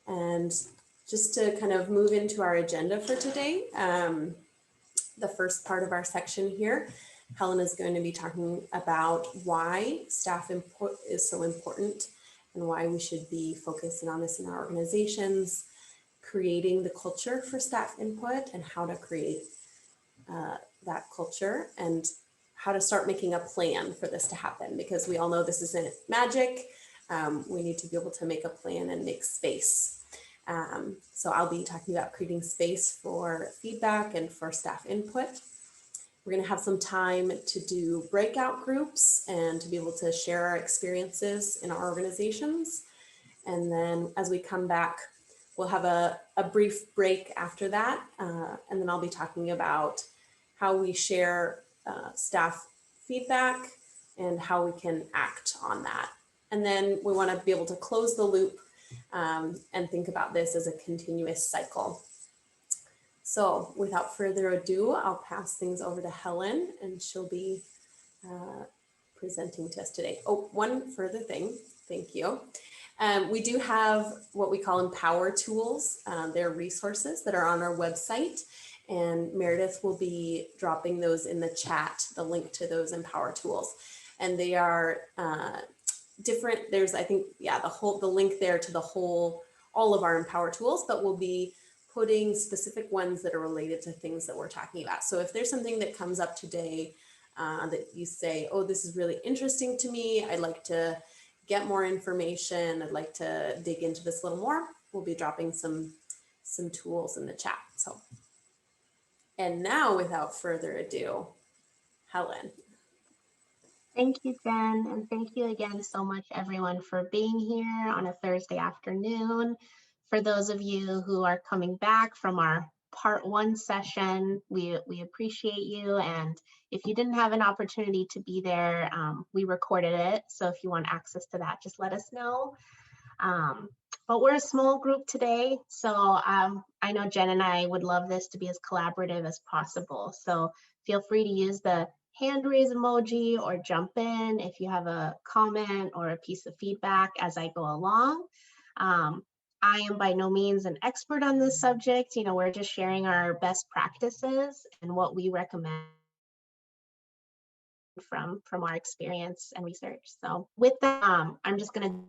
And just to kind of move into our agenda for today, the first part of our section here, Helen is going to be talking about why staff input is so important and why we should be focusing on this in our organizations, creating the culture for staff input and how to create that culture, and how to start making a plan for this to happen, because we all know this isn't magic. We need to be able to make a plan and make space. So I'll be talking about creating space for feedback and for staff input. We're going to have some time to do breakout groups and to be able to share our experiences in our organizations. And then as we come back, we'll have a brief break after that. And then I'll be talking about how we share staff feedback and how we can act on that. And then we want to be able to close the loop and think about this as a continuous cycle. So without further ado, I'll pass things over to Helen, and she'll be presenting to us today. Oh, one further thing, thank you. We do have what we call Empower tools. They're resources that are on our website, and Meredith will be dropping those in the chat, the link to those Empower tools. And they are different. There's, I think, yeah, the link there to all of our Empower tools, but we'll be putting specific ones that are related to things that we're talking about. So if there's something that comes up today that you say, oh, this is really interesting to me, I'd like to get more information, I'd like to dig into this a little more, we'll be dropping some tools in the chat. So, and now without further ado, Helen. Thank you, Jen, and thank you again so much, everyone, for being here on a Thursday afternoon. For those of you who are coming back from our part 1 session, we appreciate you. And if you didn't have an opportunity to be there, we recorded it. So if you want access to that, just let us know. But we're a small group today, so I know Jen and I would love this to be as collaborative as possible. So feel free to use the hand raise emoji or jump in if you have a comment or a piece of feedback as I go along. I am by no means an expert on this subject. You know, we're just sharing our best practices and what we recommend from our experience and research. So with that, I'm just going to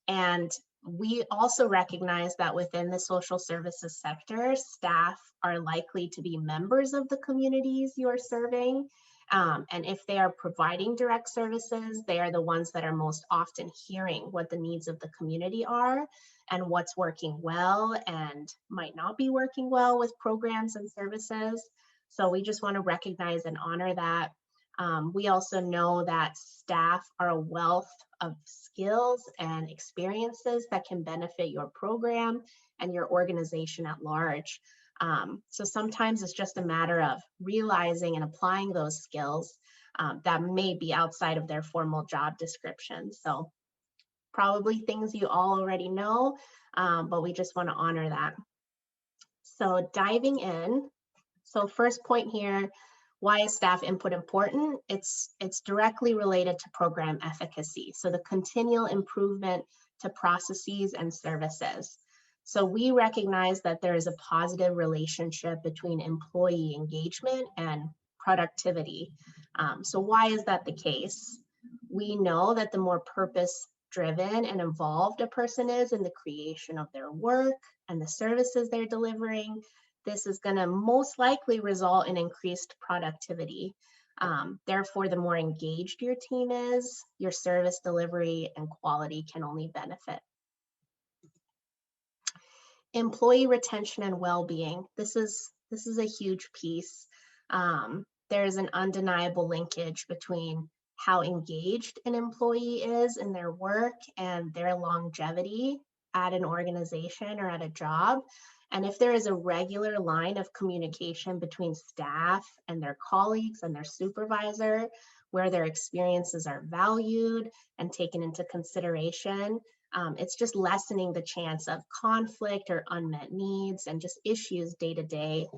and we also recognize that within the social services sector, staff are likely to be members of the communities you are serving. And if they are providing direct services, they are the ones that are most often hearing what the needs of the community are and what's working well and might not be working well with programs and services. So we just want to recognize and honor that. We also know that staff are a wealth of skills and experiences that can benefit your program and your organization at large. So sometimes it's just a matter of realizing and applying those skills that may be outside of their formal job description. So probably things you all already know, but we just want to honor that. So diving in, so first point here, why is staff input important? It's directly related to program efficacy. So the continual improvement to processes and services. So we recognize that there is a positive relationship between employee engagement and productivity. So why is that the case? We know that the more purpose-driven and involved a person is in the creation of their work and the services they're delivering, this is going to most likely result in increased productivity. Therefore, the more engaged your team is, your service delivery and quality can only benefit. Employee retention and well-being. This is a huge piece. There's an undeniable linkage between how engaged an employee is in their work and their longevity at an organization or at a job. And if there is a regular line of communication between staff and their colleagues and their supervisor, where their experiences are valued and taken into consideration, it's just lessening the chance of conflict or unmet needs and just issues day to day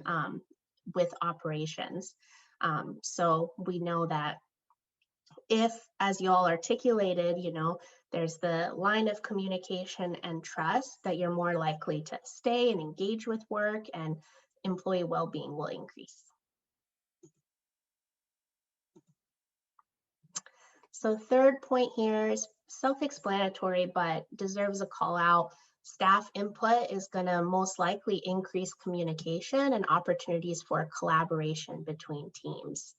with operations. So we know that if, as you all articulated, there's the line of communication and trust, that you're more likely to stay and engage with work, and employee well-being will increase. So third point here is self-explanatory, but deserves a call out. Staff input is going to most likely increase communication and opportunities for collaboration between teams.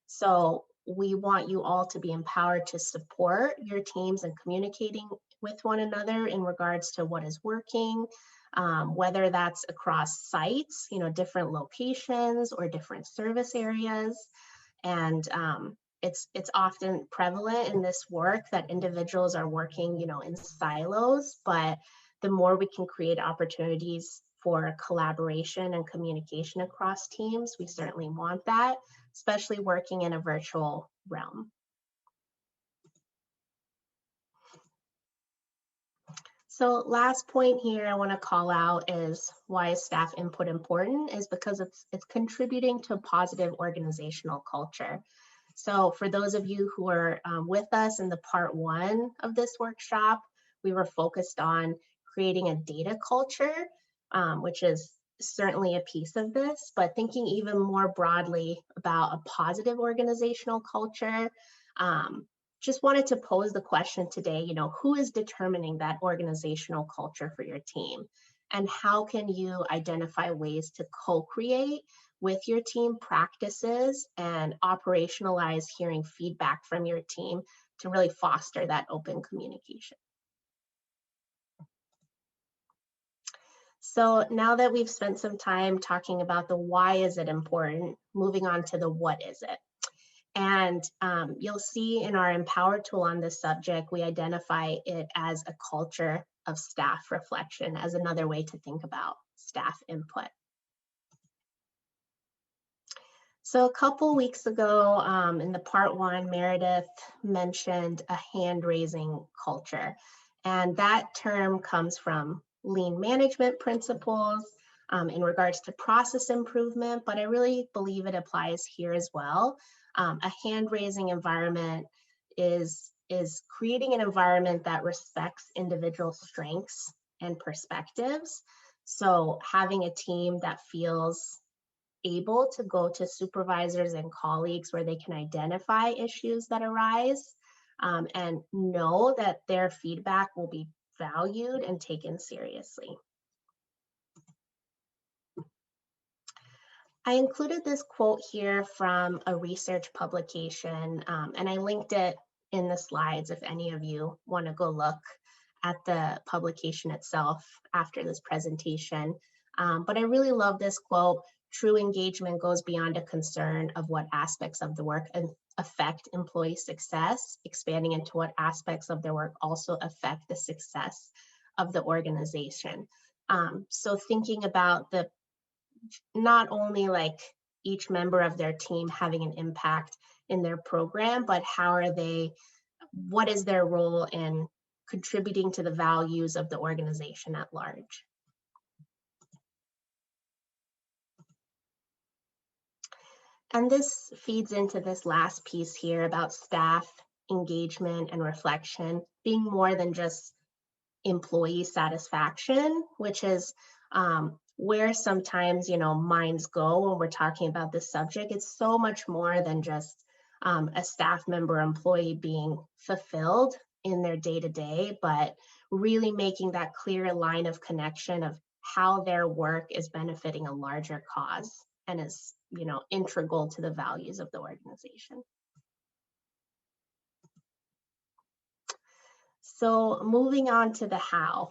So we want you all to be empowered to support your teams in communicating with one another in regards to what is working, whether that's across sites, different locations or different service areas. And it's often prevalent in this work that individuals are working, in silos, but the more we can create opportunities for collaboration and communication across teams, we certainly want that, especially working in a virtual realm. So last point here I want to call out is why is staff input important, is because it's contributing to a positive organizational culture. So for those of you who are with us in the part 1 of this workshop, we were focused on creating a data culture, which is certainly a piece of this, but thinking even more broadly about a positive organizational culture. Just wanted to pose the question today, who is determining that organizational culture for your team? And how can you identify ways to co-create with your team practices and operationalize hearing feedback from your team to really foster that open communication? So now that we've spent some time talking about the why is it important, moving on to the what is it. And you'll see in our Empower tool on this subject, we identify it as a culture of staff reflection as another way to think about staff input. So a couple weeks ago in the part 1, Meredith mentioned a hand-raising culture. And that term comes from lean management principles in regards to process improvement, but I really believe it applies here as well. A hand-raising environment is creating an environment that respects individual strengths and perspectives. So having a team that feels able to go to supervisors and colleagues where they can identify issues that arise and know that their feedback will be valued and taken seriously. I included this quote here from a research publication, and I linked it in the slides if any of you want to go look at the publication itself after this presentation. But I really love this quote. True engagement goes beyond a concern of what aspects of the work affect employee success, expanding into what aspects of their work also affect the success of the organization. So thinking about not only like each member of their team having an impact in their program, but what is their role in contributing to the values of the organization at large. And this feeds into this last piece here about staff engagement and reflection being more than just employee satisfaction, which is where sometimes, minds go when we're talking about this subject. It's so much more than just a staff member employee being fulfilled in their day-to-day, but really making that clear line of connection of how their work is benefiting a larger cause and is, integral to the values of the organization. So moving on to the how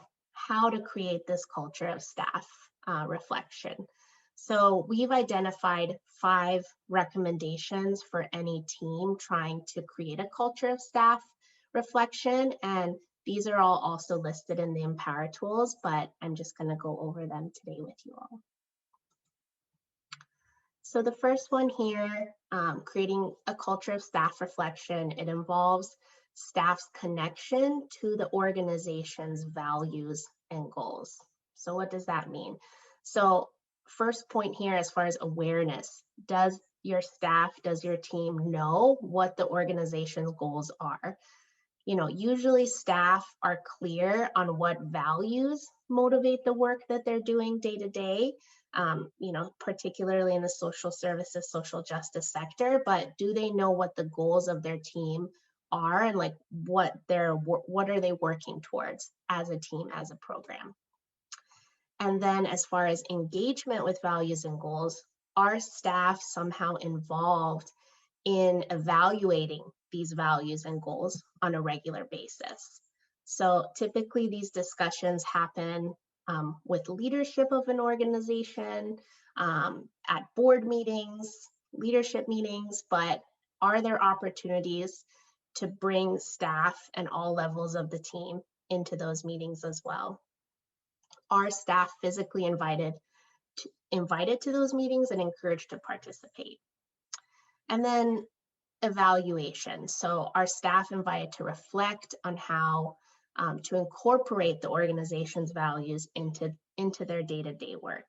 to create this culture of staff reflection. So we've identified 5 recommendations for any team trying to create a culture of staff reflection, and these are all also listed in the Empower tools, but I'm just going to go over them today with you all. So the first one here, creating a culture of staff reflection, it involves staff's connection to the organization's values and goals. So what does that mean? So first point here, as far as awareness, does your staff, does your team know what the organization's goals are? Usually staff are clear on what values motivate the work that they're doing day to day, particularly in the social services, social justice sector, but do they know what the goals of their team are, and like what are they working towards as a team, as a program? And then as far as engagement with values and goals, are staff somehow involved in evaluating these values and goals on a regular basis? So typically these discussions happen with leadership of an organization, at board meetings, leadership meetings, but are there opportunities to bring staff and all levels of the team into those meetings as well? Are staff physically invited to those meetings and encouraged to participate? And then evaluation. So are staff invited to reflect on how to incorporate the organization's values into their day-to-day work?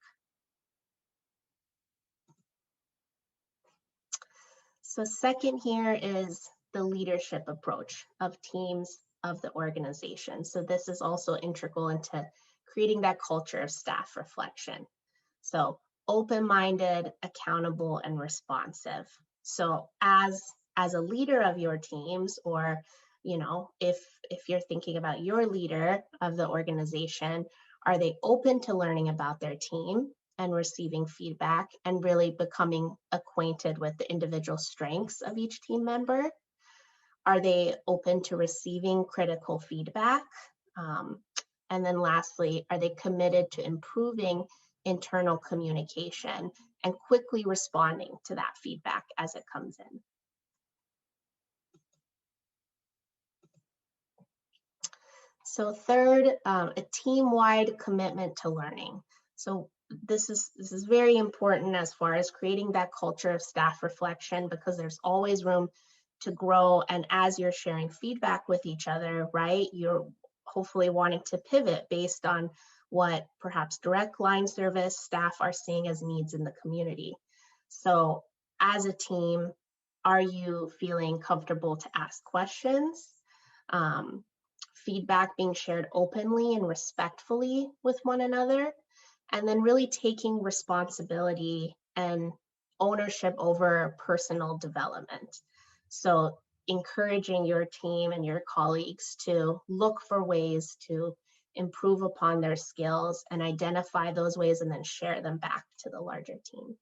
So second here is the leadership approach of teams of the organization. So this is also integral into creating that culture of staff reflection. So open-minded, accountable, and responsive. So as a leader of your teams, or if you're thinking about your leader of the organization, are they open to learning about their team and receiving feedback and really becoming acquainted with the individual strengths of each team member? Are they open to receiving critical feedback? And then lastly, are they committed to improving internal communication and quickly responding to that feedback as it comes in? So third, a team-wide commitment to learning. So this is very important as far as creating that culture of staff reflection, because there's always room to grow. And as you're sharing feedback with each other, right, you're hopefully wanting to pivot based on what perhaps direct line service staff are seeing as needs in the community. So as a team, are you feeling comfortable to ask questions? Feedback being shared openly and respectfully with one another, and then really taking responsibility and ownership over personal development. So encouraging your team and your colleagues to look for ways to improve upon their skills and identify those ways and then share them back to the larger team.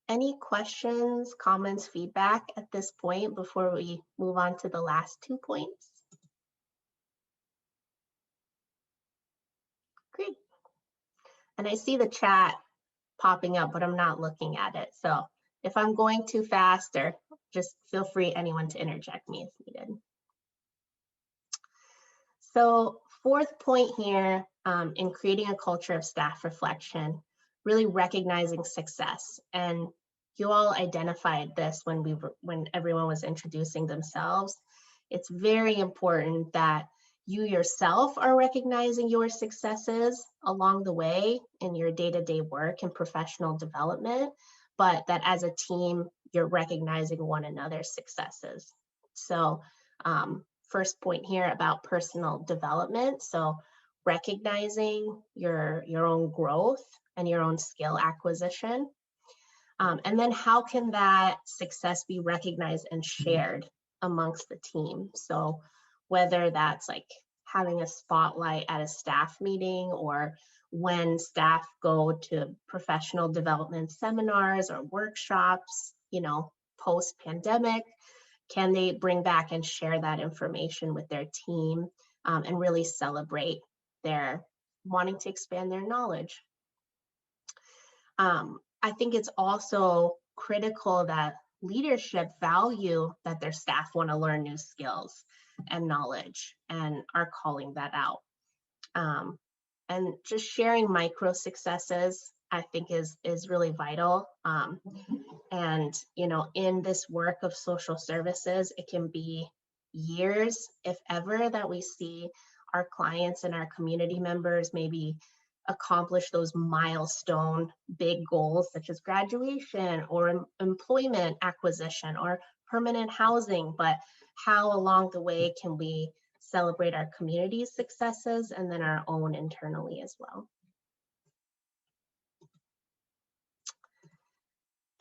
Any questions, comments, feedback at this point before we move on to the last 2 points? Great. And I see the chat popping up, but I'm not looking at it. So if I'm going too fast, or just feel free, anyone, to interject me if needed. So fourth point here, in creating a culture of staff reflection, really recognizing success. And you all identified this when everyone was introducing themselves. It's very important that you yourself are recognizing your successes along the way in your day-to-day work and professional development, but that as a team, you're recognizing one another's successes. So first point here about personal development. So recognizing your own growth and your own skill acquisition. And then how can that success be recognized and shared amongst the team? So whether that's like having a spotlight at a staff meeting, or when staff go to professional development seminars or workshops, post-pandemic, can they bring back and share that information with their team, and really celebrate their wanting to expand their knowledge? I think it's also critical that leadership value that their staff want to learn new skills and knowledge and are calling that out. And just sharing micro successes, I think is really vital. And in this work of social services, it can be years, if ever, that we see our clients and our community members maybe accomplish those milestone big goals such as graduation or employment acquisition or permanent housing, but how along the way can we celebrate our community's successes and then our own internally as well.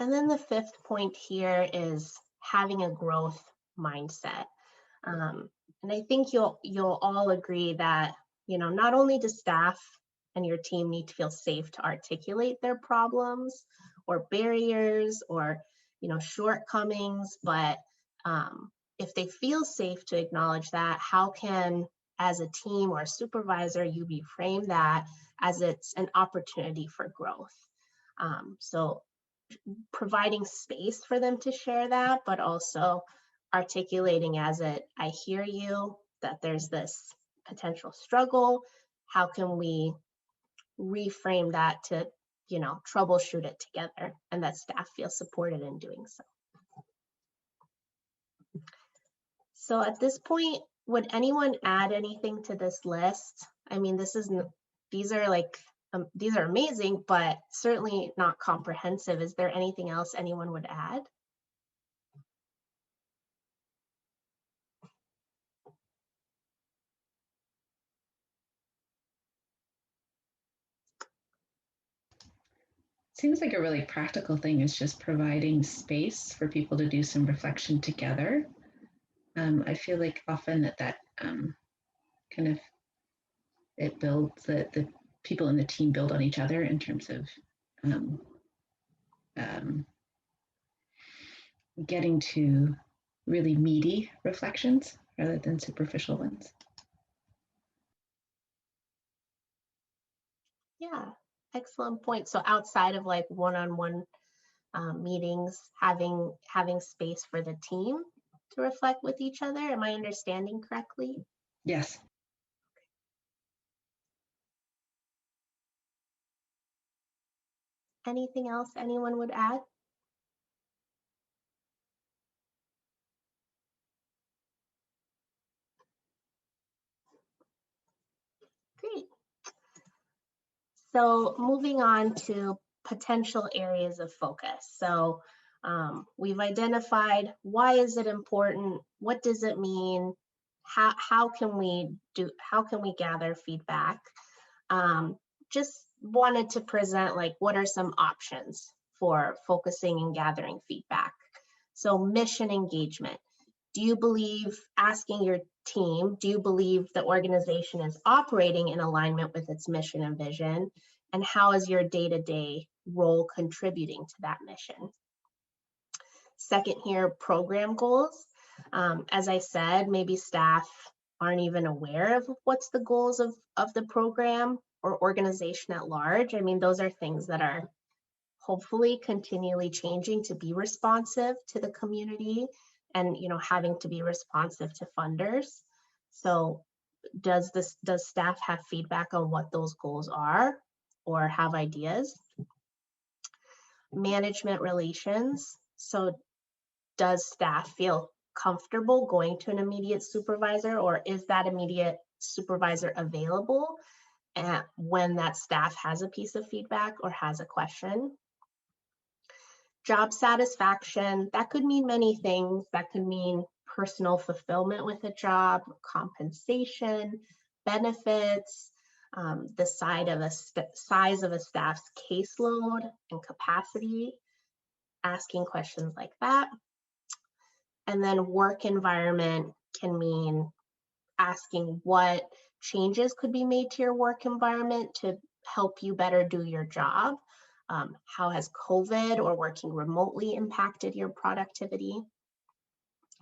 And then the fifth point here is having a growth mindset. And I think you'll all agree that, not only does staff and your team need to feel safe to articulate their problems or barriers or, shortcomings, but if they feel safe to acknowledge that, how can, as a team or a supervisor, you reframe that as it's an opportunity for growth? So providing space for them to share that, but also articulating I hear you, that there's this potential struggle. How can we reframe that to, troubleshoot it together, and that staff feel supported in doing so. So at this point, would anyone add anything to this list? I mean, these are amazing, but certainly not comprehensive. Is there anything else anyone would add? Seems like a really practical thing is just providing space for people to do some reflection together. I feel like often that kind of, it builds the people in the team build on each other in terms of getting to really meaty reflections rather than superficial ones. Yeah, excellent point. So outside of like one-on-one meetings, having space for the team to reflect with each other. Am I understanding correctly? Yes. Anything else anyone would add? Great. So moving on to potential areas of focus. So we've identified, why is it important? What does it mean? How can we gather feedback? Just wanted to present what are some options for focusing and gathering feedback. So mission engagement. Do you believe, asking your team, do you believe the organization is operating in alignment with its mission and vision? And how is your day-to-day role contributing to that mission? Second here, program goals. As I said, maybe staff aren't even aware of what's the goals of the program or organization at large. I mean, those are things that are hopefully continually changing to be responsive to the community and having to be responsive to funders. So does staff have feedback on what those goals are or have ideas? Management relations. So does staff feel comfortable going to an immediate supervisor, or is that immediate supervisor available when that staff has a piece of feedback or has a question? Job satisfaction, that could mean many things. That could mean personal fulfillment with a job, compensation, benefits, the size of a staff's caseload and capacity, asking questions like that. And then work environment can mean asking what changes could be made to your work environment to help you better do your job. How has COVID or working remotely impacted your productivity?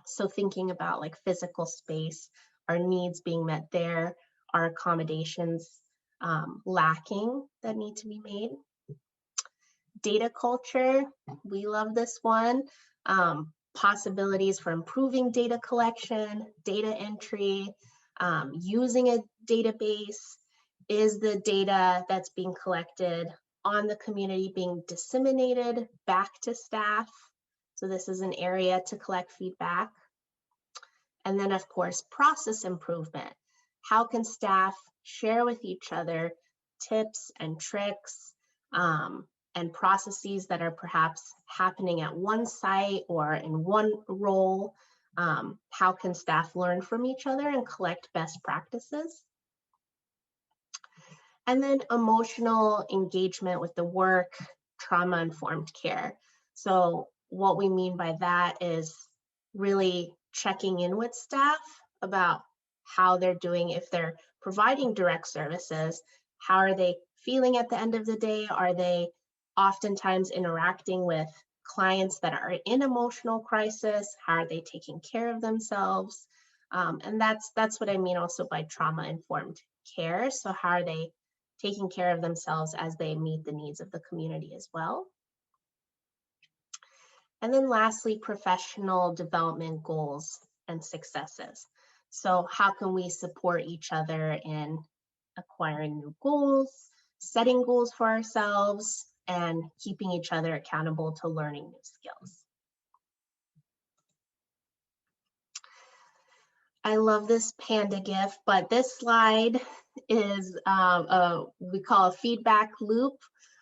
So thinking about physical space, our needs being met there, our accommodations lacking that need to be made. Data culture, we love this one. Possibilities for improving data collection, data entry, using a database. Is the data that's being collected on the community being disseminated back to staff? So this is an area to collect feedback. And then of course, process improvement. how can staff share with each other tips and tricks and processes that are perhaps happening at one site or in one role? How can staff learn from each other and collect best practices? And then emotional engagement with the work, trauma-informed care. So what we mean by that is really checking in with staff about how they're doing. If they're providing direct services, how are they feeling at the end of the day? Are they oftentimes interacting with clients that are in emotional crisis? How are they taking care of themselves? And that's what I mean also by trauma-informed care. So how are they taking care of themselves as they meet the needs of the community as well? And then lastly, professional development goals and successes. So how can we support each other in acquiring new goals, setting goals for ourselves, and keeping each other accountable to learning new skills? I love this panda GIF, but this slide is we call a feedback loop.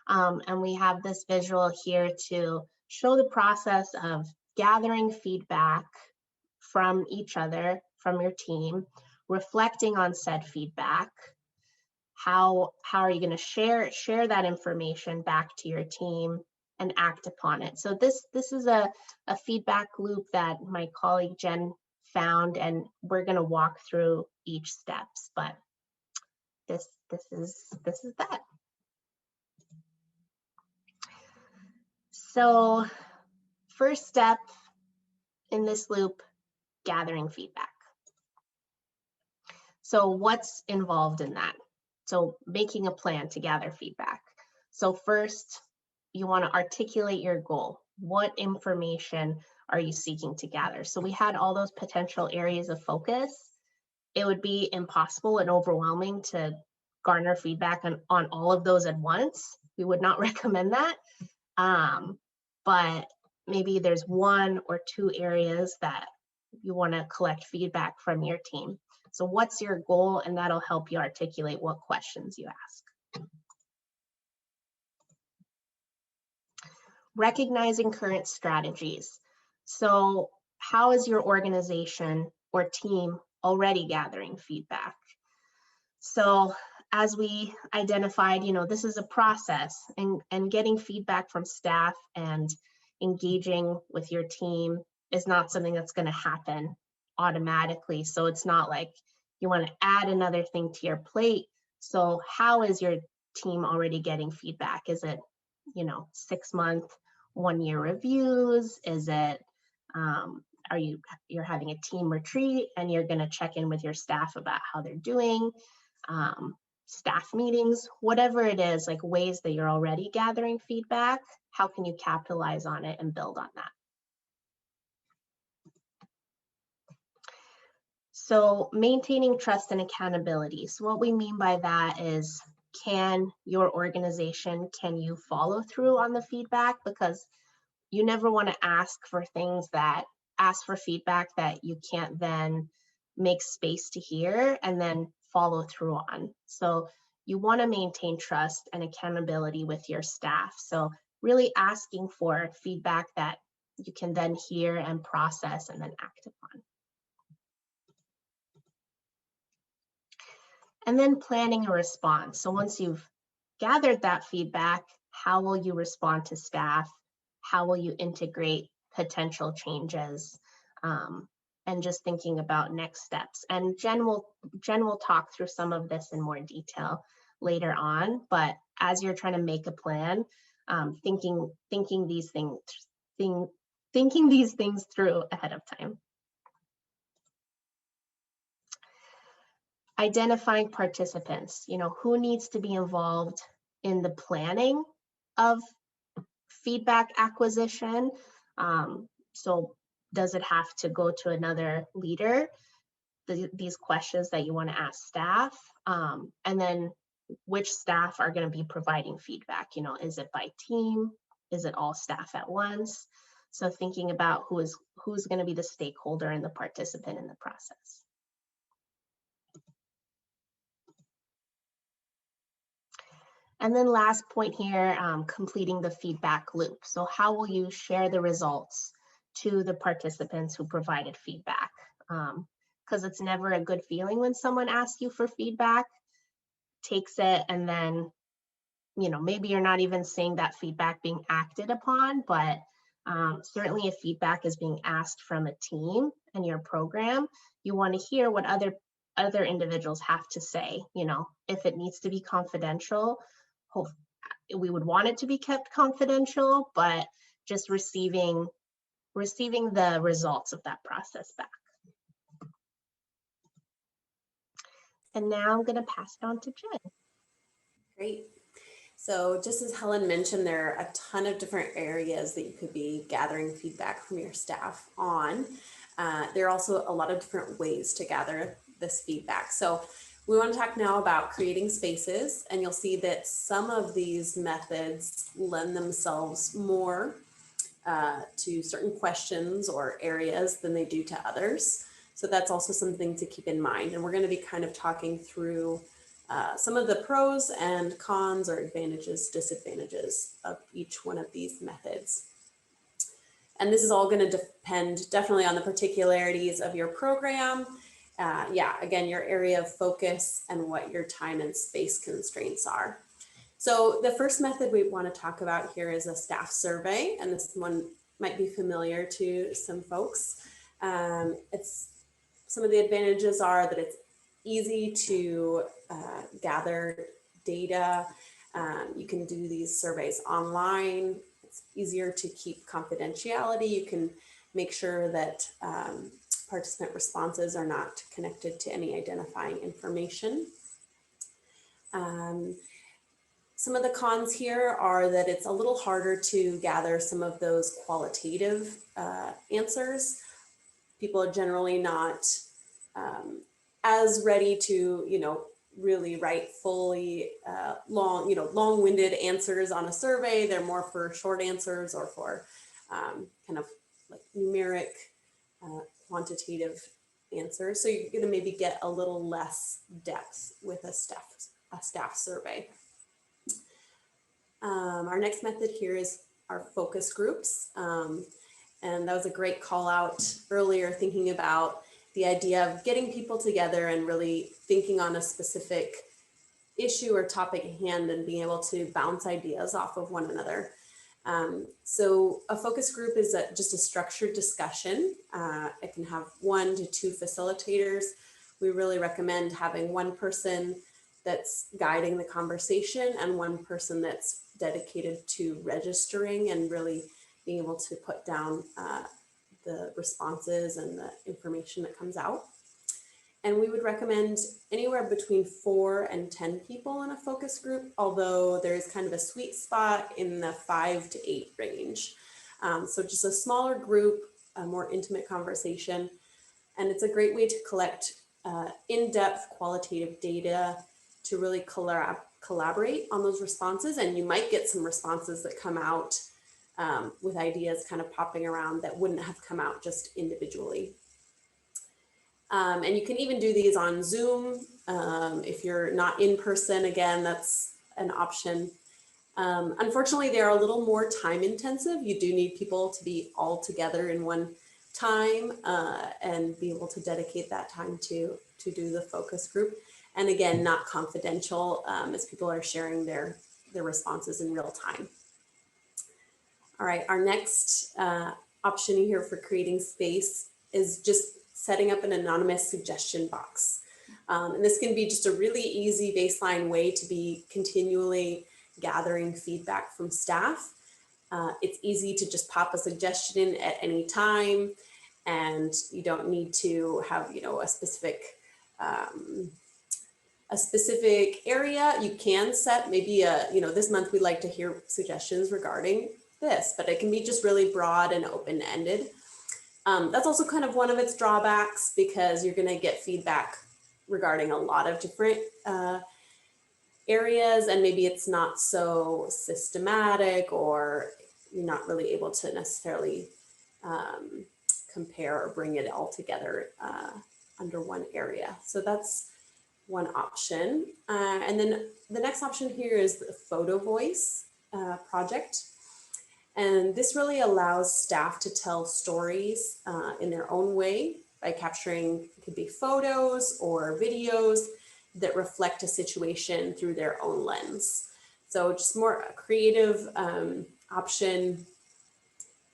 And we have this visual here to show the process of gathering feedback from each other, from your team, reflecting on said feedback. How are you going to share that information back to your team and act upon it? So this is a feedback loop that my colleague Jen found, and we're going to walk through each steps, but this is that. So first step in this loop, gathering feedback. So what's involved in that? So making a plan to gather feedback. So first, you want to articulate your goal. What information are you seeking to gather? So we had all those potential areas of focus. It would be impossible and overwhelming to garner feedback on all of those at once. We would not recommend that. But maybe there's one or two areas that you want to collect feedback from your team. So what's your goal? And that'll help you articulate what questions you ask. Recognizing current strategies. So how is your organization or team already gathering feedback? So as we identified, this is a process, and getting feedback from staff and engaging with your team is not something that's going to happen automatically. So it's not like you want to add another thing to your plate. So how is your team already getting feedback? Is it, 6-month, 1-year reviews? Is it, you're having a team retreat and you're going to check in with your staff about how they're doing? Staff meetings, whatever it is, like ways that you're already gathering feedback, how can you capitalize on it and build on that? So maintaining trust and accountability. So what we mean by that is, can your organization, can you follow through on the feedback? Because you never want to ask for feedback that you can't then make space to hear and then follow through on. So you want to maintain trust and accountability with your staff. So really asking for feedback that you can then hear and process and then act upon. And then planning a response. So once you've gathered that feedback, how will you respond to staff? How will you integrate potential changes? And just thinking about next steps. And Jen will talk through some of this in more detail later on. But as you're trying to make a plan, thinking these things through ahead of time. Identifying participants. Who needs to be involved in the planning of feedback acquisition? So does it have to go to another leader? These questions that you want to ask staff, and then which staff are going to be providing feedback? Is it by team? Is it all staff at once? So thinking about who's going to be the stakeholder and the participant in the process. And then last point here, completing the feedback loop. So how will you share the results to the participants who provided feedback? Because it's never a good feeling when someone asks you for feedback, takes it, and then, you know, maybe you're not even seeing that feedback being acted upon, but certainly if feedback is being asked from a team in your program, you want to hear what other individuals have to say. You know, if it needs to be confidential, we would want it to be kept confidential, but just receiving the results of that process back. And now I'm going to pass it on to Jen. Great. So just as Helen mentioned, there are a ton of different areas that you could be gathering feedback from your staff on. There are also a lot of different ways to gather this feedback. So we want to talk now about creating spaces, and you'll see that some of these methods lend themselves more to certain questions or areas than they do to others. So that's also something to keep in mind. And we're going to be kind of talking through some of the pros and cons or advantages, disadvantages of each one of these methods. And this is all going to depend definitely on the particularities of your program. Again, your area of focus and what your time and space constraints are. So the first method we want to talk about here is a staff survey, and this one might be familiar to some folks. Some of the advantages are that it's easy to gather data. You can do these surveys online. It's easier to keep confidentiality. You can make sure that participant responses are not connected to any identifying information. Some of the cons here are that it's a little harder to gather some of those qualitative answers. People are generally not as ready to, really write fully long-winded answers on a survey. They're more for short answers or for kind of like numeric, quantitative answers. So you're going to maybe get a little less depth with a staff survey. Our next method here is our focus groups. And that was a great call out earlier, thinking about the idea of getting people together and really thinking on a specific issue or topic at hand and being able to bounce ideas off of one another. So a focus group is just a structured discussion. It can have 1 to 2 facilitators. We really recommend having one person that's guiding the conversation and one person that's dedicated to registering and really being able to put down the responses and the information that comes out. And we would recommend anywhere between 4 and 10 people in a focus group, although there is kind of a sweet spot in the 5 to 8 range. So just a smaller group, a more intimate conversation. And it's a great way to collect in-depth qualitative data to really collaborate on those responses. And you might get some responses that come out with ideas kind of popping around that wouldn't have come out just individually. And you can even do these on Zoom. If you're not in person, again, that's an option. Unfortunately, they are a little more time intensive. You do need people to be all together in one time and be able to dedicate that time to do the focus group. And again, not confidential as people are sharing their responses in real time. All right, our next option here for creating space is just setting up an anonymous suggestion box. And this can be just a really easy baseline way to be continually gathering feedback from staff. It's easy to just pop a suggestion in at any time, and you don't need to have, a specific area. You can set maybe this month we'd like to hear suggestions regarding this, but it can be just really broad and open-ended. That's also kind of one of its drawbacks, because you're going to get feedback regarding a lot of different areas, and maybe it's not so systematic, or you're not really able to necessarily compare or bring it all together under one area. So that's one option. And then the next option here is the photo voice project. And this really allows staff to tell stories in their own way by capturing, it could be photos or videos that reflect a situation through their own lens. So just more a creative option.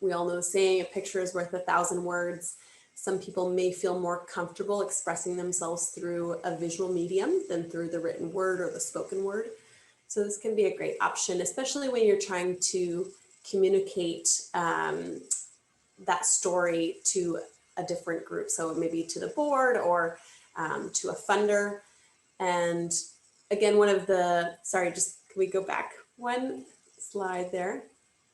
We all know the saying, a picture is worth 1,000 words. Some people may feel more comfortable expressing themselves through a visual medium than through the written word or the spoken word. So this can be a great option, especially when you're trying to communicate that story to a different group. So maybe to the board or to a funder. And again, one of the, sorry, just can we go back one slide there?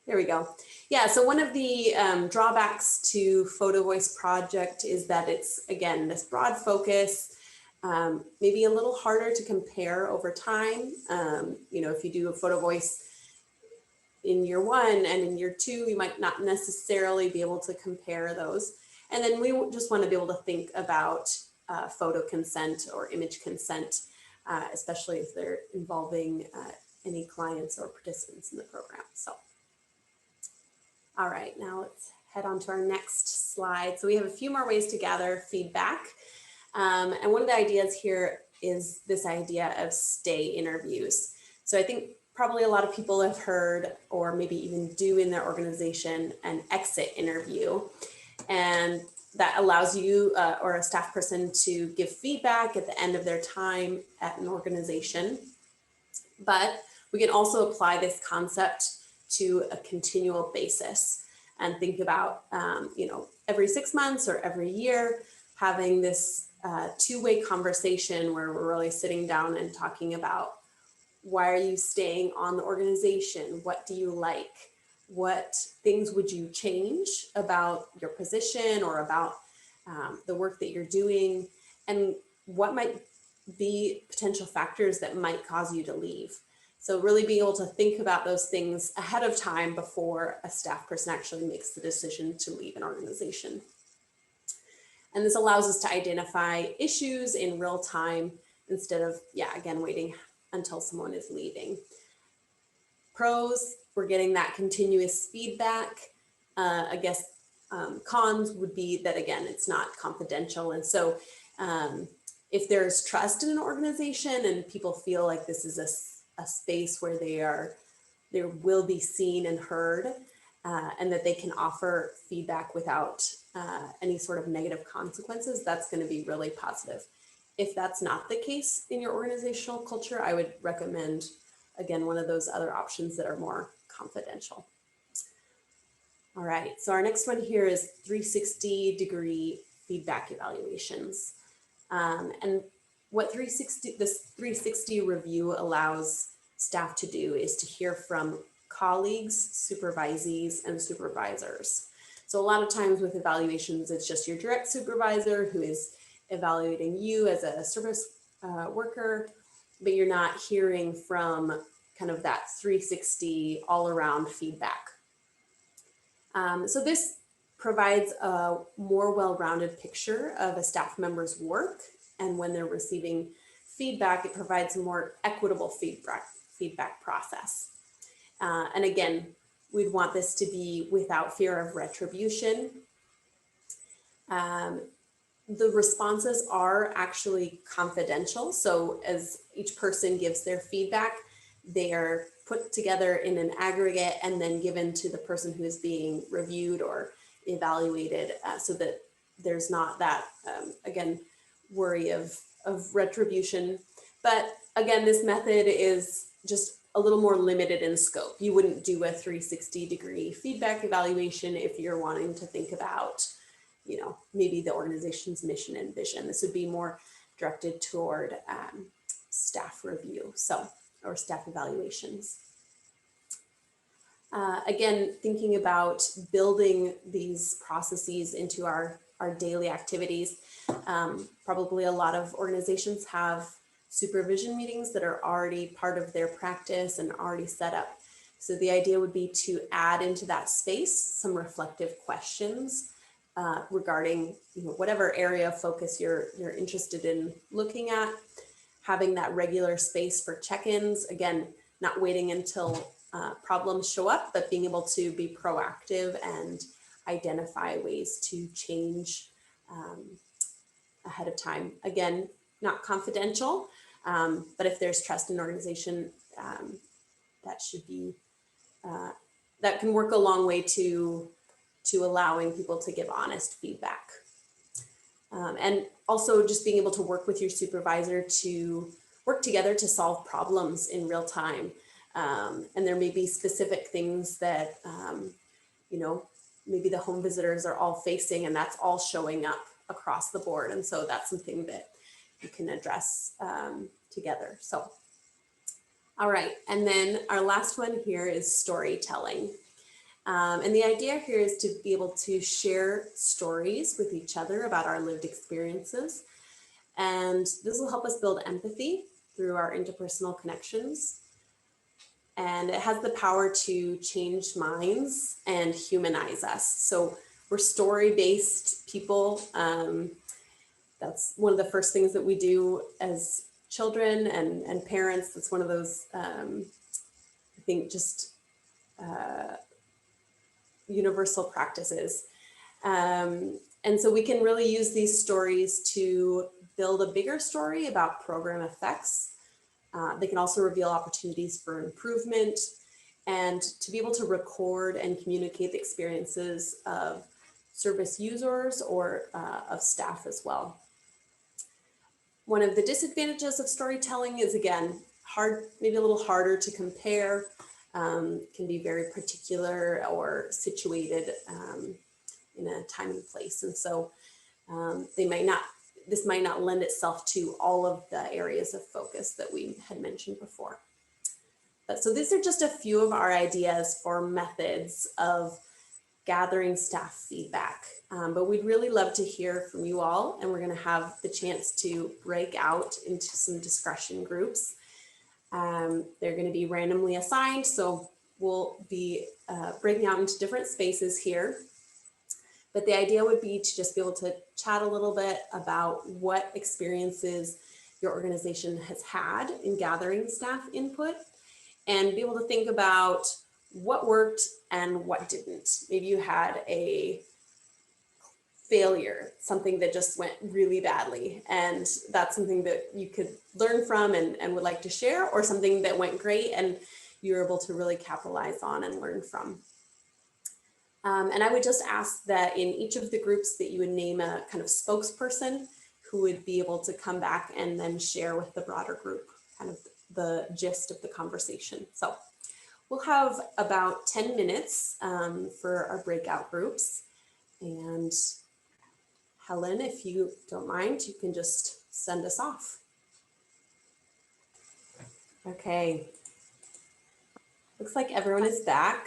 There we go. Yeah, so one of the drawbacks to Photo Voice Project is that it's, again, this broad focus, maybe a little harder to compare over time. You know, if you do a Photo Voice in year 1 and in year 2, you might not necessarily be able to compare those. And then we just want to be able to think about photo consent or image consent, especially if they're involving any clients or participants in the program. So, all right, now let's head on to our next slide. So we have a few more ways to gather feedback. And one of the ideas here is this idea of stay interviews. So I think probably a lot of people have heard, or maybe even do in their organization, an exit interview. And that allows you or a staff person to give feedback at the end of their time at an organization. But we can also apply this concept to a continual basis and think about, you know, every 6 months or every year, having this two-way conversation where we're really sitting down and talking about, why are you staying on the organization? What do you like? What things would you change about your position or about the work that you're doing? And what might be potential factors that might cause you to leave? So really being able to think about those things ahead of time before a staff person actually makes the decision to leave an organization. And this allows us to identify issues in real time instead of, yeah, again, waiting until someone is leaving. Pros, we're getting that continuous feedback. I guess cons would be that, again, it's not confidential. And so if there's trust in an organization and people feel like this is a space where they will be seen and heard, and that they can offer feedback without any sort of negative consequences, that's going to be really positive. If that's not the case in your organizational culture, I would recommend, again, one of those other options that are more confidential. All right, so our next one here is 360-degree feedback evaluations. And what this 360 review allows staff to do is to hear from colleagues, supervisees, and supervisors. So a lot of times with evaluations, it's just your direct supervisor who is evaluating you as a service worker, but you're not hearing from kind of that 360 all around feedback. So this provides a more well-rounded picture of a staff member's work, and when they're receiving feedback, it provides a more equitable feedback process. And again, we'd want this to be without fear of retribution. The responses are actually confidential. So as each person gives their feedback, they are put together in an aggregate and then given to the person who is being reviewed or evaluated, so that there's not that, again, worry of retribution. But again, this method is just a little more limited in scope. You wouldn't do a 360-degree feedback evaluation if you're wanting to think about, you know, maybe the organization's mission and vision. This would be more directed toward staff review, or staff evaluations. Again, thinking about building these processes into our daily activities. Probably a lot of organizations have supervision meetings that are already part of their practice and already set up. So the idea would be to add into that space some reflective questions regarding, you know, whatever area of focus you're interested in looking at. having that regular space for check-ins, again, not waiting until problems show up, but being able to be proactive and identify ways to change ahead of time. Again, not confidential, but if there's trust in organization, that should be, that can work a long way to allowing people to give honest feedback. And also just being able to work with your supervisor to work together to solve problems in real time. And there may be specific things that, you know, maybe the home visitors are all facing, and that's all showing up across the board. And so that's something that you can address together. So, all right. And then our last one here is storytelling. And the idea here is to be able to share stories with each other about our lived experiences. And this will help us build empathy through our interpersonal connections. And it has the power to change minds and humanize us. So we're story-based people. That's one of the first things that we do as children and parents. That's one of those, I think, just universal practices. And so we can really use these stories to build a bigger story about program effects. They can also reveal opportunities for improvement and to be able to record and communicate the experiences of service users or of staff as well. One of the disadvantages of storytelling is, again, hard, maybe a little harder to compare, can be very particular or situated in a time and place. And so this might not lend itself to all of the areas of focus that we had mentioned before. But so these are just a few of our ideas for methods of gathering staff feedback. But we'd really love to hear from you all, and we're going to have the chance to break out into some discussion groups. They're going to be randomly assigned, so we'll be breaking out into different spaces here. But the idea would be to just be able to chat a little bit about what experiences your organization has had in gathering staff input, and be able to think about what worked and what didn't. Maybe you had a failure, something that just went really badly, and that's something that you could learn from and would like to share, or something that went great and you were able to really capitalize on and learn from. And I would just ask that in each of the groups that you would name a kind of spokesperson who would be able to come back and then share with the broader group kind of the gist of the conversation. So we'll have about 10 minutes for our breakout groups. And Helen, if you don't mind, you can just send us off. Okay. Looks like everyone is back.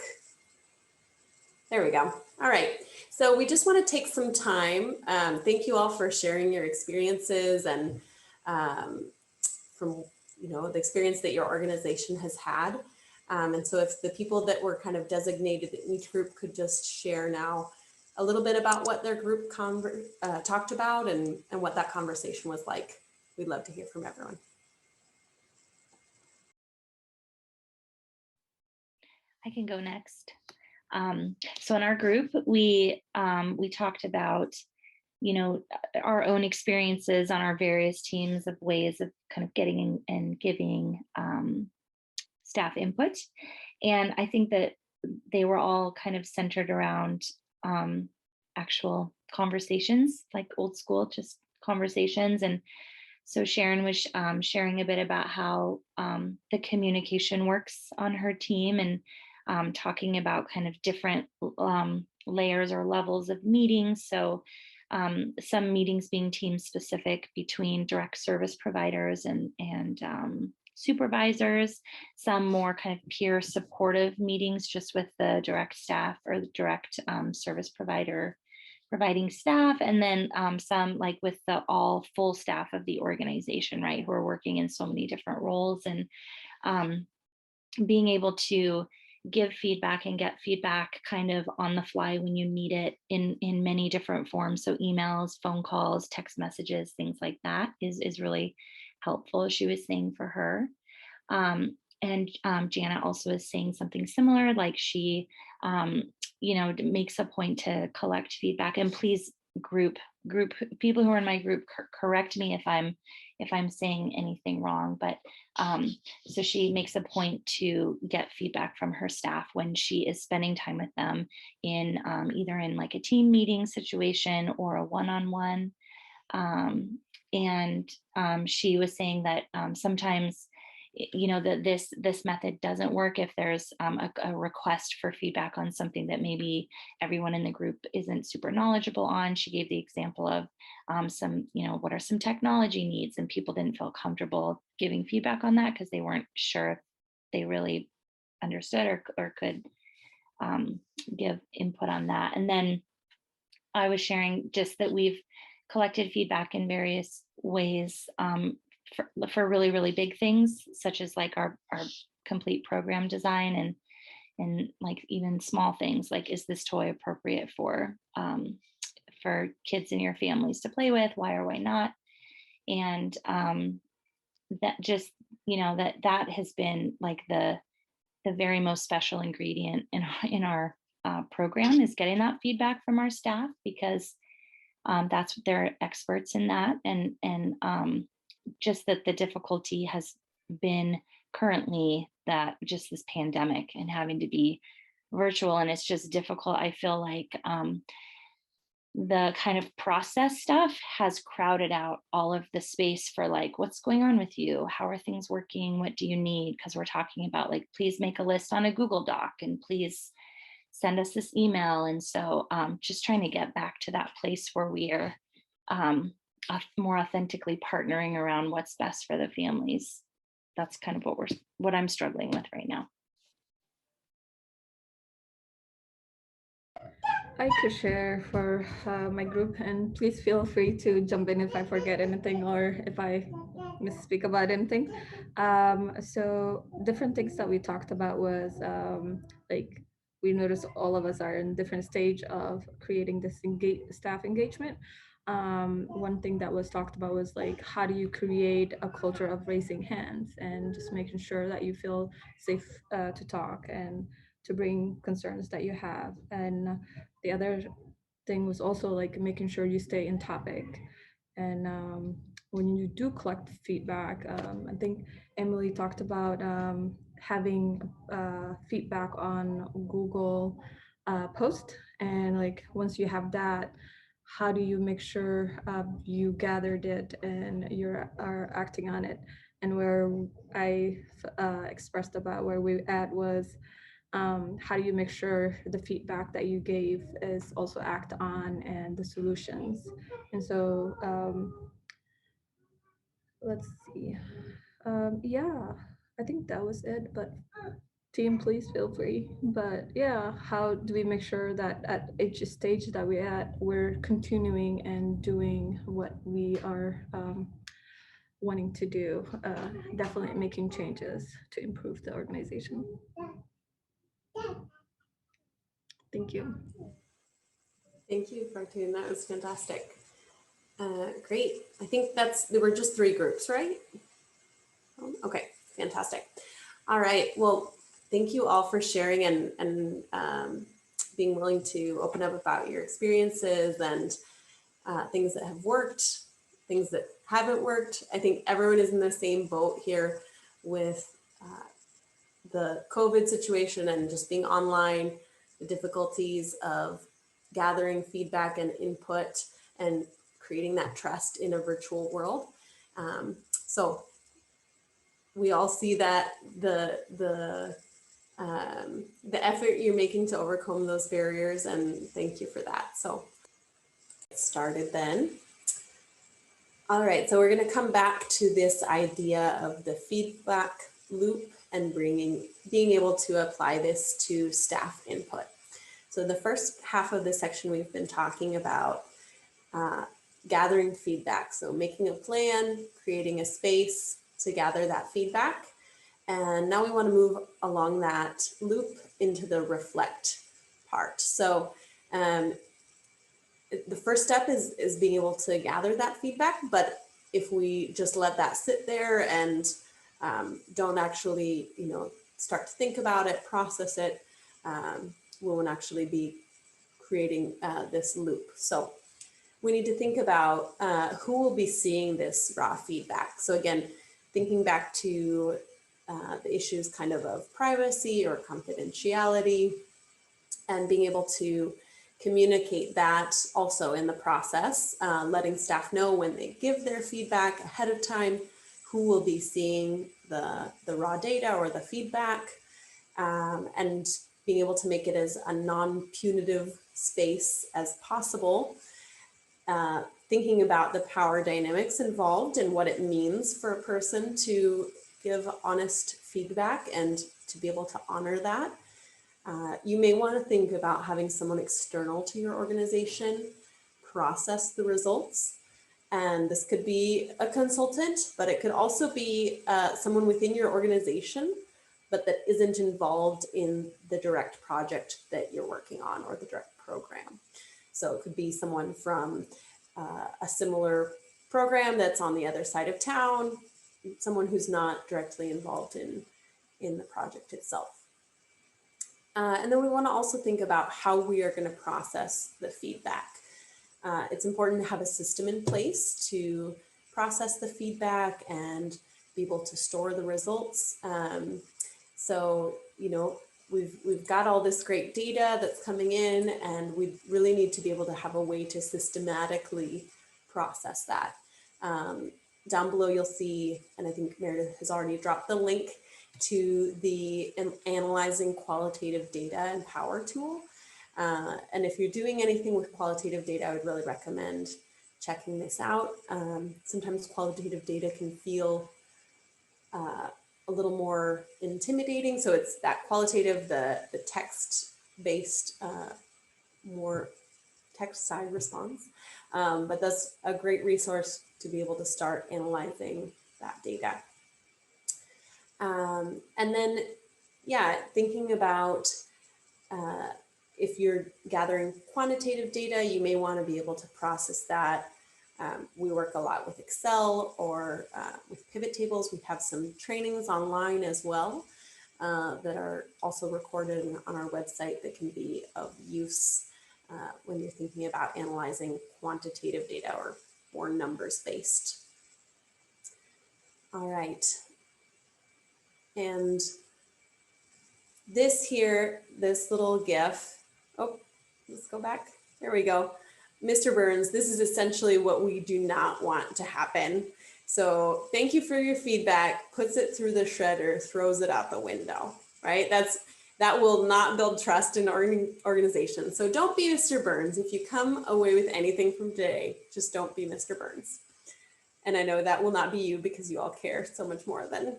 There we go. All right. So we just want to take some time. Thank you all for sharing your experiences and from the experience that your organization has had. And so if the people that were kind of designated in each group could just share now a little bit about what their group talked about and what that conversation was like. We'd love to hear from everyone. I can go next. So in our group, we talked about, our own experiences on our various teams of ways of kind of getting and giving staff input. And I think that they were all kind of centered around actual conversations, like old school, just conversations. And so Sharon was sharing a bit about how the communication works on her team, and talking about kind of different layers or levels of meetings. So some meetings being team specific between direct service providers and supervisors, some more kind of peer supportive meetings just with the direct staff or the direct service provider providing staff, and then some like with the all full staff of the organization, right, who are working in so many different roles, and being able to give feedback and get feedback kind of on the fly when you need it in many different forms. So emails, phone calls, text messages, things like that is really helpful, she was saying, for her. And Jana also is saying something similar, like she, makes a point to collect feedback. And please, group people who are in my group, correct me if I'm saying anything wrong. But so she makes a point to get feedback from her staff when she is spending time with them in either in like a team meeting situation or a one-on-one. And she was saying that sometimes, that this method doesn't work if there's a request for feedback on something that maybe everyone in the group isn't super knowledgeable on. She gave the example of some, what are some technology needs, and people didn't feel comfortable giving feedback on that because they weren't sure if they really understood or could give input on that. And then I was sharing just that we've collected feedback in various ways for really, really big things, such as like our complete program design, and like even small things like, is this toy appropriate for kids in your families to play with? Why or why not? And that just, that has been like the very most special ingredient in our program, is getting that feedback from our staff, because they're experts in that. And just that the difficulty has been currently that just this pandemic and having to be virtual, and it's just difficult. I feel like the kind of process stuff has crowded out all of the space for like, what's going on with you? How are things working? What do you need? Because we're talking about like, please make a list on a Google Doc, and please send us this email. And so just trying to get back to that place where we are more authentically partnering around what's best for the families. That's kind of what I'm struggling with right now. I could share for my group, and please feel free to jump in if I forget anything or if I misspeak about anything. So different things that we talked about was like, we noticed all of us are in different stage of creating this staff engagement. One thing that was talked about was like, how do you create a culture of raising hands and just making sure that you feel safe to talk and to bring concerns that you have. And the other thing was also like making sure you stay in topic. And when you do collect feedback, I think Emily talked about having feedback on Google post. And like, once you have that, how do you make sure you gathered it and are acting on it? And where I expressed about where we at was, how do you make sure the feedback that you gave is also act on and the solutions? And so let's see. Yeah, I think that was it, but team, please feel free. But yeah, how do we make sure that at each stage that we're at, we're continuing and doing what we are wanting to do, definitely making changes to improve the organization. Thank you. Thank you, Fartun. That was fantastic. Great. I think there were just 3 groups, right? Okay, fantastic. All right. Well, thank you all for sharing and being willing to open up about your experiences and things that have worked, things that haven't worked. I think everyone is in the same boat here with the COVID situation and just being online, the difficulties of gathering feedback and input and creating that trust in a virtual world. So we all see that the effort you're making to overcome those barriers, and thank you for that. So get started then. All right, so we're going to come back to this idea of the feedback loop and being able to apply this to staff input. So the first half of this section, we've been talking about gathering feedback. So making a plan, creating a space to gather that feedback. And now we want to move along that loop into the reflect part. So the first step is being able to gather that feedback, but if we just let that sit there and don't actually, start to think about it, process it, we won't actually be creating this loop. So we need to think about who will be seeing this raw feedback. So again, thinking back to the issues kind of privacy or confidentiality, and being able to communicate that also in the process, letting staff know when they give their feedback ahead of time, who will be seeing the raw data or the feedback, and being able to make it as a non-punitive space as possible. Thinking about the power dynamics involved and what it means for a person to give honest feedback and to be able to honor that. You may want to think about having someone external to your organization process the results. And this could be a consultant, but it could also be someone within your organization, but that isn't involved in the direct project that you're working on or the direct program. So it could be someone from a similar program that's on the other side of town, someone who's not directly involved in the project itself. And then we want to also think about how we are going to process the feedback. It's important to have a system in place to process the feedback and be able to store the results. So, we've got all this great data that's coming in, and we really need to be able to have a way to systematically process that. Down below, you'll see, and I think Meredith has already dropped the link to the Analyzing Qualitative Data and Power tool. And if you're doing anything with qualitative data, I would really recommend checking this out. Sometimes qualitative data can feel a little more intimidating. So it's that qualitative, the text-based, more text-side response. But that's a great resource to be able to start analyzing that data. And then, thinking about if you're gathering quantitative data, you may want to be able to process that. We work a lot with Excel or with pivot tables. We have some trainings online as well that are also recorded on our website that can be of use when you're thinking about analyzing quantitative data or more numbers-based. All right. And this here, this little GIF, let's go back. There we go. Mr. Burns, this is essentially what we do not want to happen. So thank you for your feedback, puts it through the shredder, throws it out the window, right? That will not build trust in organizations. So don't be Mr. Burns. If you come away with anything from today, just don't be Mr. Burns. And I know that will not be you because you all care so much more than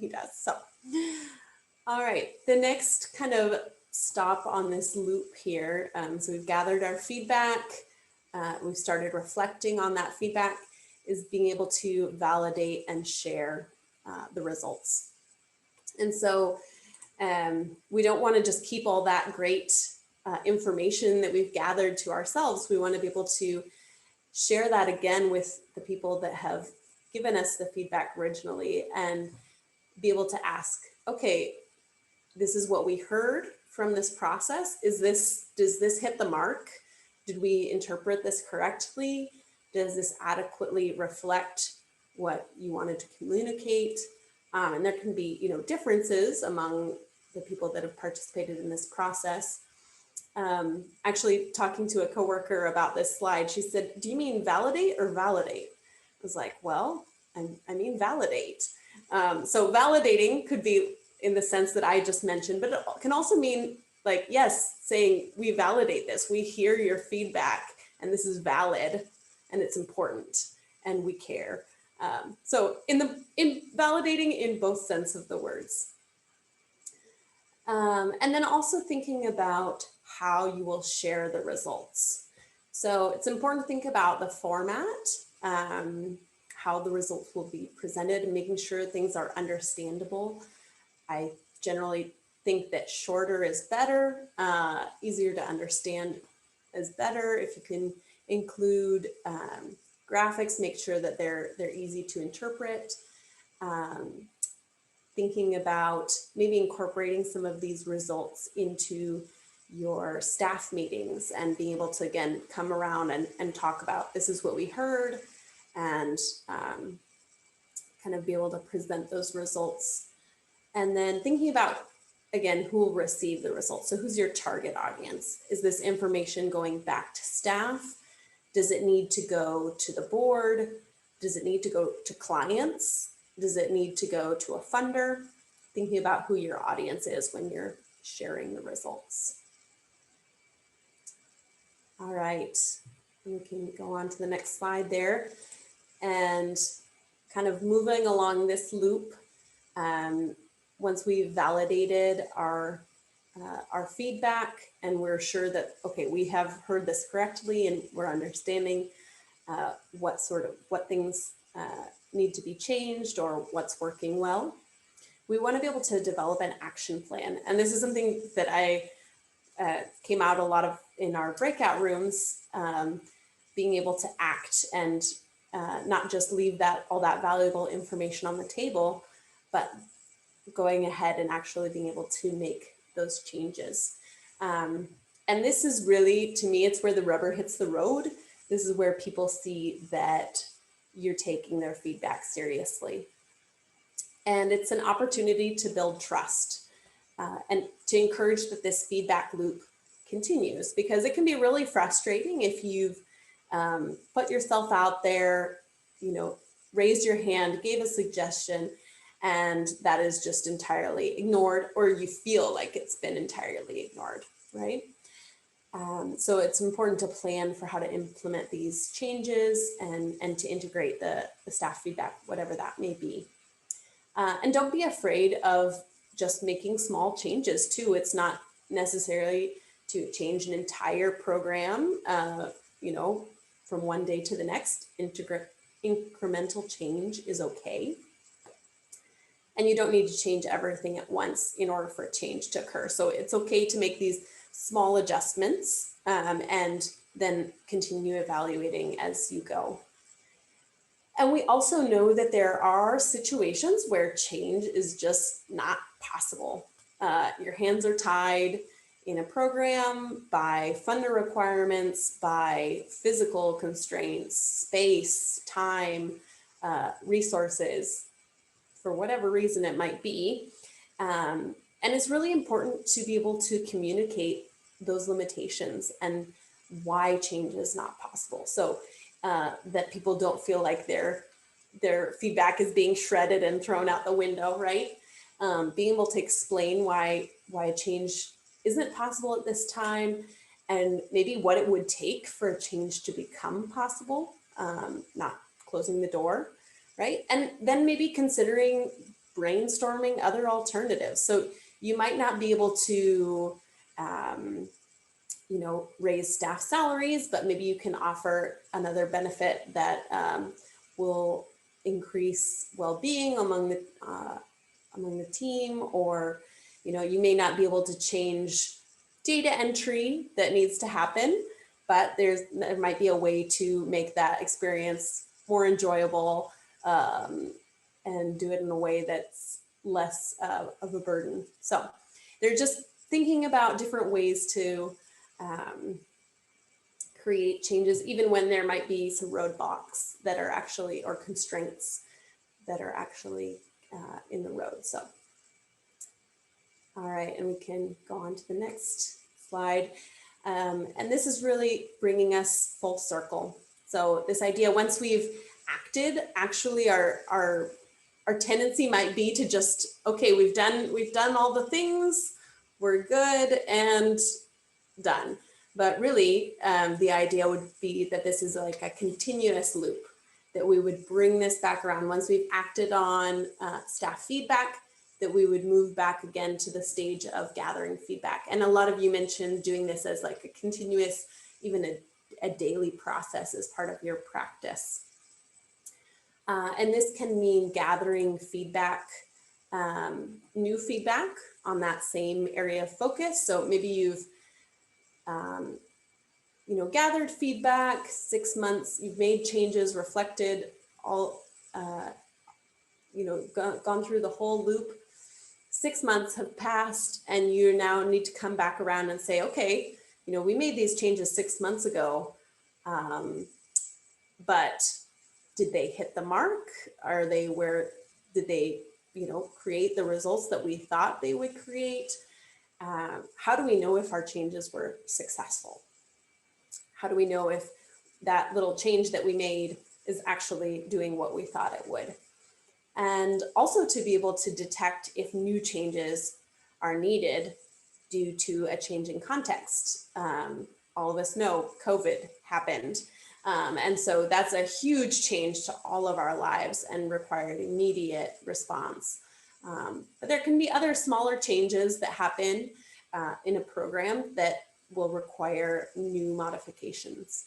he does. So, all right, the next kind of stop on this loop here. So we've gathered our feedback. We've started reflecting on that feedback, is being able to validate and share the results. And so we don't want to just keep all that great information that we've gathered to ourselves. We want to be able to share that again with the people that have given us the feedback originally and be able to ask, okay, this is what we heard from this process. Does this hit the mark? Did we interpret this correctly? Does this adequately reflect what you wanted to communicate? And there can be, differences among the people that have participated in this process. Actually talking to a coworker about this slide, she said, do you mean validate or validate? I was like, well, I mean validate. So validating could be in the sense that I just mentioned, but it can also mean like, yes, saying we validate this, we hear your feedback and this is valid and it's important and we care. So in validating in both sense of the words. And then also thinking about how you will share the results. So it's important to think about the format, how the results will be presented, and making sure things are understandable. I generally think that shorter is better, easier to understand is better. If you can include graphics, make sure that they're easy to interpret. Thinking about maybe incorporating some of these results into your staff meetings and being able to, again, come around and talk about this is what we heard, and kind of be able to present those results. And then thinking about, again, who will receive the results. So who's your target audience? Is this information going back to staff? Does it need to go to the board? Does it need to go to clients? Does it need to go to a funder? Thinking about who your audience is when you're sharing the results. All right, we can go on to the next slide there. And kind of moving along this loop, once we've validated our feedback and we're sure that, okay, we have heard this correctly and we're understanding what things need to be changed or what's working well, we want to be able to develop an action plan. And this is something that I came out a lot of in our breakout rooms, being able to act and not just leave all that valuable information on the table, but going ahead and actually being able to make those changes. And this is really, to me, it's where the rubber hits the road. This is where people see that you're taking their feedback seriously. And it's an opportunity to build trust and to encourage that this feedback loop continues, because it can be really frustrating if you've put yourself out there, raised your hand, gave a suggestion, and that is just entirely ignored, or you feel like it's been entirely ignored, right? So it's important to plan for how to implement these changes and to integrate the staff feedback, whatever that may be. And don't be afraid of just making small changes too. It's not necessarily to change an entire program, from one day to the next. Incremental change is okay. And you don't need to change everything at once in order for change to occur. So it's okay to make these small adjustments and then continue evaluating as you go. And we also know that there are situations where change is just not possible. Your hands are tied in a program by funder requirements, by physical constraints, space, time, resources, for whatever reason it might be. And it's really important to be able to communicate those limitations and why change is not possible. So that people don't feel like their feedback is being shredded and thrown out the window, right? Being able to explain why a change isn't possible at this time, and maybe what it would take for a change to become possible, not closing the door, right? And then maybe considering brainstorming other alternatives. So you might not be able to raise staff salaries, but maybe you can offer another benefit that will increase well-being among the team, or you may not be able to change data entry that needs to happen, but there might be a way to make that experience more enjoyable and do it in a way that's less of a burden. So they're just thinking about different ways to create changes, even when there might be some roadblocks that are actually, or constraints that are actually in the road. So, all right, and we can go on to the next slide. And this is really bringing us full circle. So this idea, once we've acted, actually our tendency might be to just, okay, we've done all the things, we're good and done. But really, the idea would be that this is like a continuous loop, that we would bring this back around. Once we've acted on staff feedback, that we would move back again to the stage of gathering feedback. And a lot of you mentioned doing this as like a continuous, even a daily process as part of your practice. And this can mean gathering feedback, new feedback on that same area of focus. So maybe you've gathered feedback, 6 months, you've made changes, reflected all, gone through the whole loop. 6 months have passed and you now need to come back around and say, okay, we made these changes 6 months ago, but did they hit the mark? Are they where, did they, create the results that we thought they would create? How do we know if our changes were successful? How do we know if that little change that we made is actually doing what we thought it would? And also to be able to detect if new changes are needed due to a change in context. All of us know COVID happened. And so that's a huge change to all of our lives and required immediate response. But there can be other smaller changes that happen in a program that will require new modifications.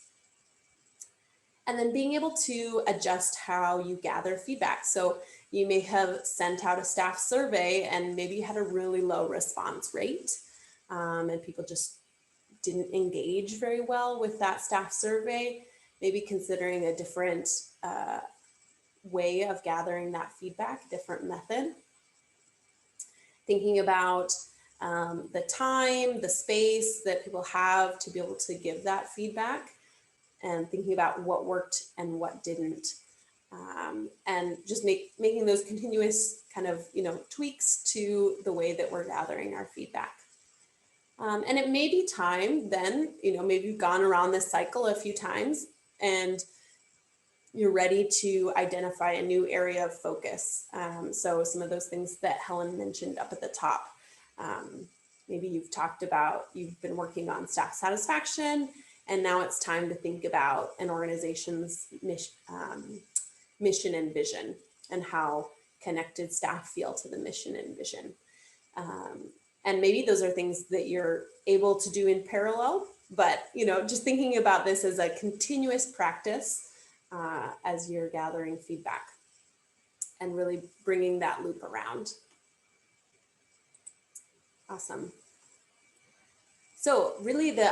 And then being able to adjust how you gather feedback. So you may have sent out a staff survey and maybe you had a really low response rate, and people just didn't engage very well with that staff survey. Maybe considering a different way of gathering that feedback, different method. Thinking about the time, the space that people have to be able to give that feedback, and thinking about what worked and what didn't. And just making those continuous kind of, tweaks to the way that we're gathering our feedback. And it may be time then, maybe you've gone around this cycle a few times and you're ready to identify a new area of focus. So some of those things that Helen mentioned up at the top. Maybe you've been working on staff satisfaction, and now it's time to think about an organization's mission and vision and how connected staff feel to the mission and vision. And maybe those are things that you're able to do in parallel, but just thinking about this as a continuous practice as you're gathering feedback and really bringing that loop around. Awesome. So really the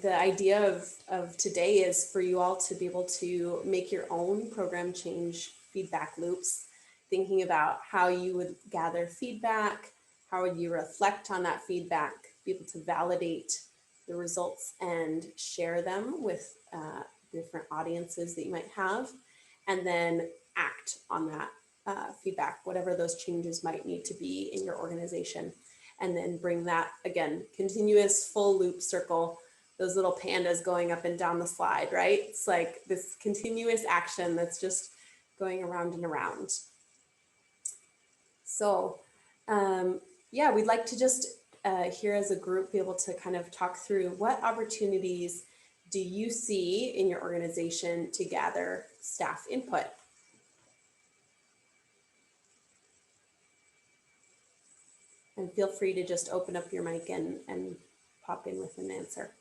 idea of today is for you all to be able to make your own program change feedback loops, thinking about how you would gather feedback, how would you reflect on that feedback, be able to validate the results and share them with different audiences that you might have, and then act on that feedback, whatever those changes might need to be in your organization. And then bring that, again, continuous full loop circle, those little pandas going up and down the slide, right? It's like this continuous action that's just going around and around. So yeah, we'd like to just here as a group be able to kind of talk through what opportunities do you see in your organization to gather staff input? And feel free to just open up your mic and pop in with an answer.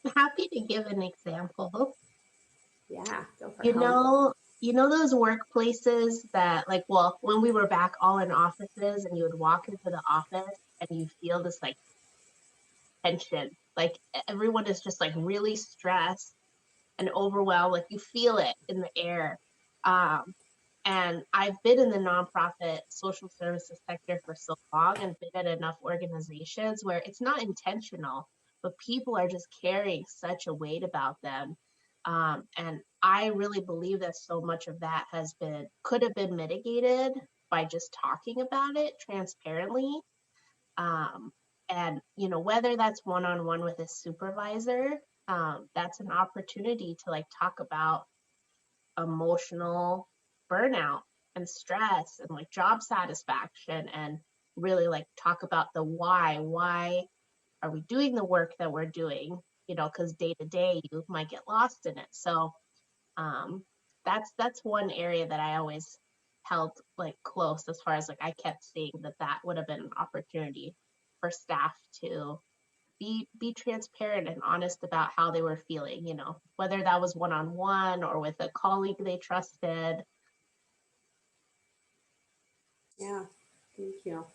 I'm happy to give an example. Yeah, go for it, Helen. Those workplaces that when we were back all in offices and you would walk into the office and you feel this tension, everyone is just really stressed and overwhelmed, you feel it in the air. And I've been in the nonprofit social services sector for so long and been at enough organizations where it's not intentional, but people are just carrying such a weight about them. And I really believe that so much of that could have been mitigated by just talking about it transparently. And whether that's one-on-one with a supervisor, that's an opportunity to talk about emotional burnout and stress and job satisfaction, and really talk about the why are we doing the work that we're doing, because day to day you might get lost in it. So that's one area that I always held close, as far as I kept seeing that would have been an opportunity for staff to be transparent and honest about how they were feeling, you know, whether that was one-on-one or with a colleague they trusted. Yeah, thank you.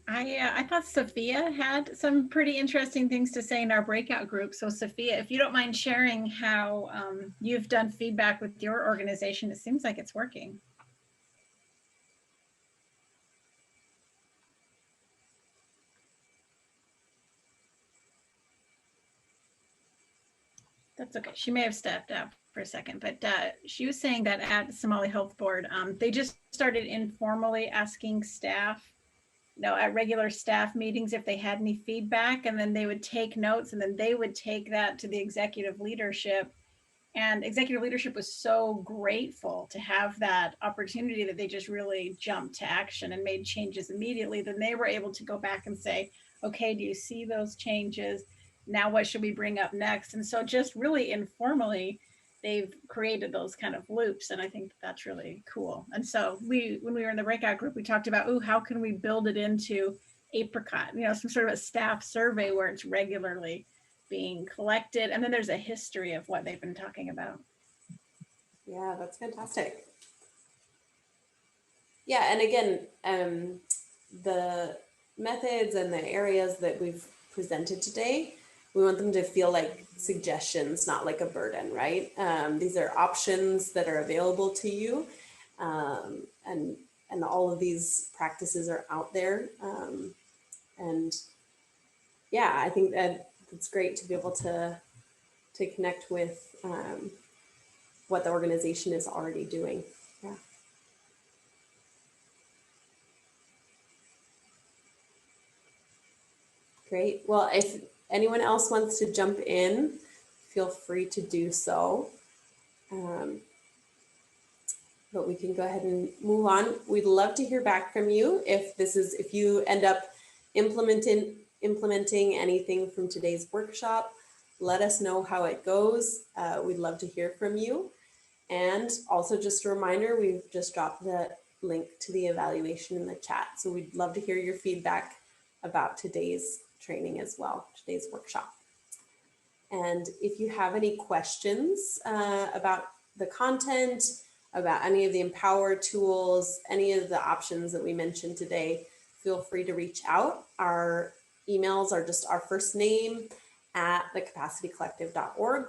I thought Sophia had some pretty interesting things to say in our breakout group. So Sophia, if you don't mind sharing how you've done feedback with your organization, it seems like it's working. That's okay. She may have stepped out for a second, but she was saying that at Somali Health Board, they just started informally asking staff, you know, at regular staff meetings if they had any feedback, and then they would take notes, and then they would take that to the executive leadership. And executive leadership was so grateful to have that opportunity that they just really jumped to action and made changes immediately. Then they were able to go back and say, okay, do you see those changes? Now what should we bring up next? And so just really informally, they've created those kind of loops. And I think that's really cool. And so when we were in the breakout group, we talked about, how can we build it into Apricot, you know, some sort of a staff survey where it's regularly being collected, and then there's a history of what they've been talking about. Yeah, that's fantastic. Yeah, and again, the methods and the areas that we've presented today, we want them to feel like suggestions, not like a burden, right? These are options that are available to you, and all of these practices are out there. And yeah, I think that it's great to be able to connect with what the organization is already doing. Yeah. Great. Well, if anyone else wants to jump in, feel free to do so. But we can go ahead and move on. We'd love to hear back from you if you end up implementing anything from today's workshop. Let us know how it goes. We'd love to hear from you. And also just a reminder, we've just dropped the link to the evaluation in the chat. So we'd love to hear your feedback about today's training as well, today's workshop. And if you have any questions about the content, about any of the Empower tools, any of the options that we mentioned today, feel free to reach out. Our emails are just our first name at thecapacitycollective.org.